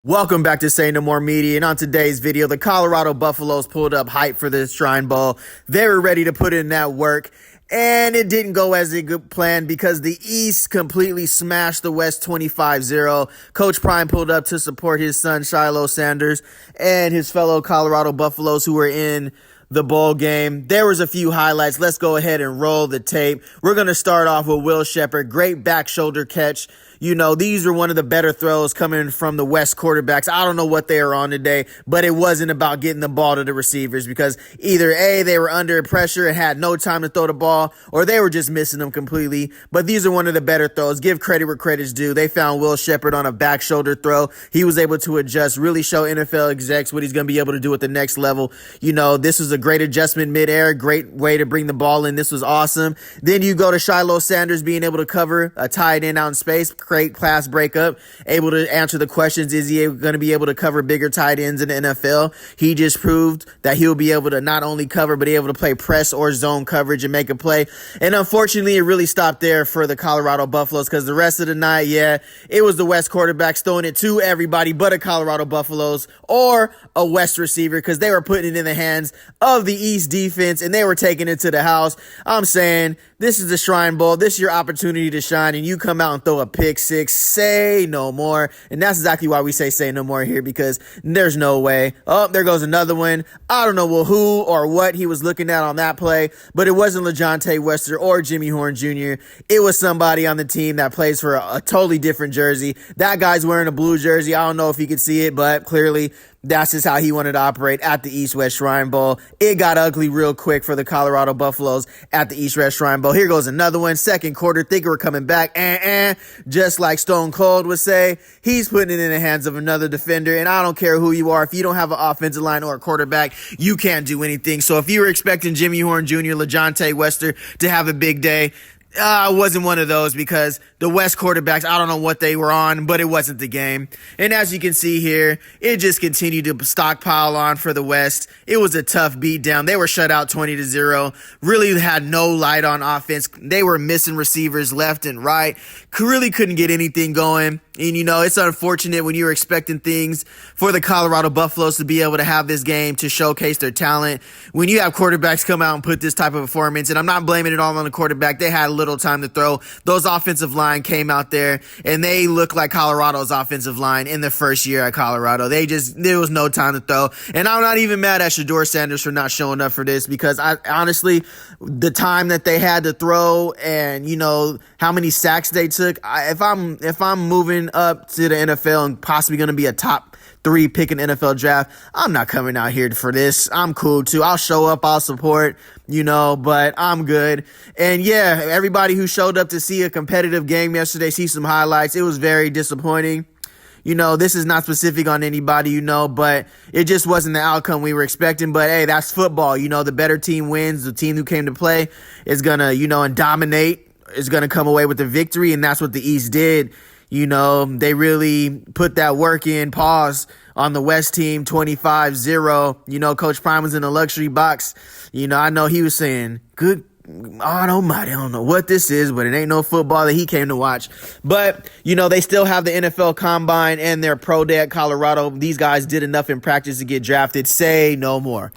Welcome back to Say No More Media, and on today's video, the Colorado Buffaloes pulled up hype for the Shrine Bowl. They were ready to put in that work, and it didn't go as a good plan because the East completely smashed the West 25-0. Coach Prime pulled up to support his son, Shilo Sanders, and his fellow Colorado Buffaloes who were in the bowl game. There was a few highlights. Let's go ahead and roll the tape. We're going to start off with Will Sheppard. Great back shoulder catch. You know, these are one of the better throws coming from the West quarterbacks. I don't know what they were on today, but it wasn't about getting the ball to the receivers because either A, they were under pressure and had no time to throw the ball, or they were just missing them completely. But these are one of the better throws. Give credit where credit's due. They found Will Sheppard on a back shoulder throw. He was able to adjust, really show NFL execs what he's going to be able to do at the next level. You know, this was a great adjustment midair, great way to bring the ball in. This was awesome. Then you go to Shilo Sanders being able to cover a tight end out in space. Great pass breakup, able to answer the questions. Is he going to be able to cover bigger tight ends in the NFL? He just proved that he'll be able to not only cover, but able to play press or zone coverage and make a play. And unfortunately, it really stopped there for the Colorado Buffaloes because the rest of the night, it was the West quarterbacks throwing it to everybody but a Colorado Buffaloes or a West receiver because they were putting it in the hands of the East defense and they were taking it to the house. I'm saying this is the Shrine Bowl. This is your opportunity to shine, and you come out and throw a pick six. Say no more. And that's exactly why we say no more here, because there's no way. Oh, there goes another one. I don't know who or what he was looking at on that play, but it wasn't LeJontay Wester or Jimmy Horn Jr. It was somebody on the team that plays for a totally different jersey. That guy's wearing a blue jersey. I don't know if you could see it, but clearly that's just how he wanted to operate at the East-West Shrine Bowl. It got ugly real quick for the Colorado Buffaloes at the East-West Shrine Bowl. Here goes another one. Second quarter, thinking we're coming back. Just like Stone Cold would say, he's putting it in the hands of another defender. And I don't care who you are. If you don't have an offensive line or a quarterback, you can't do anything. So if you were expecting Jimmy Horn Jr., LeJontay Wester to have a big day, I wasn't one of those because the West quarterbacks, I don't know what they were on, but it wasn't the game. And as you can see here, it just continued to stockpile on for the West. It was a tough beatdown. They were shut out 20-0. Really had no light on offense. They were missing receivers left and right. Really couldn't get anything going. And, you know, it's unfortunate when you were expecting things for the Colorado Buffaloes to be able to have this game to showcase their talent. When you have quarterbacks come out and put this type of performance, and I'm not blaming it all on the quarterback. They had little time to throw. Those offensive line came out there, and they looked like Colorado's offensive line in the first year at Colorado. There was no time to throw. And I'm not even mad at Shilo Sanders for not showing up for this because honestly, the time that they had to throw and, you know, how many sacks they took, if I'm moving up to the NFL and possibly going to be a top 3 pick in NFL draft, I'm not coming out here for this. I'm cool too. I'll show up, I'll support, you know, but I'm good. And yeah, everybody who showed up to see a competitive game yesterday, see some highlights. It was very disappointing. You know, this is not specific on anybody, you know, but it just wasn't the outcome we were expecting. But hey, that's football. You know, the better team wins. The team who came to play is going to, you know, and dominate, is going to come away with the victory. And that's what the East did. You know, they really put that work in, pause on the West team, 25-0. You know, Coach Prime was in a luxury box. You know, I know he was saying, good God almighty, I don't know what this is, but it ain't no football that he came to watch. But, you know, they still have the NFL Combine and their pro day at Colorado. These guys did enough in practice to get drafted. Say no more.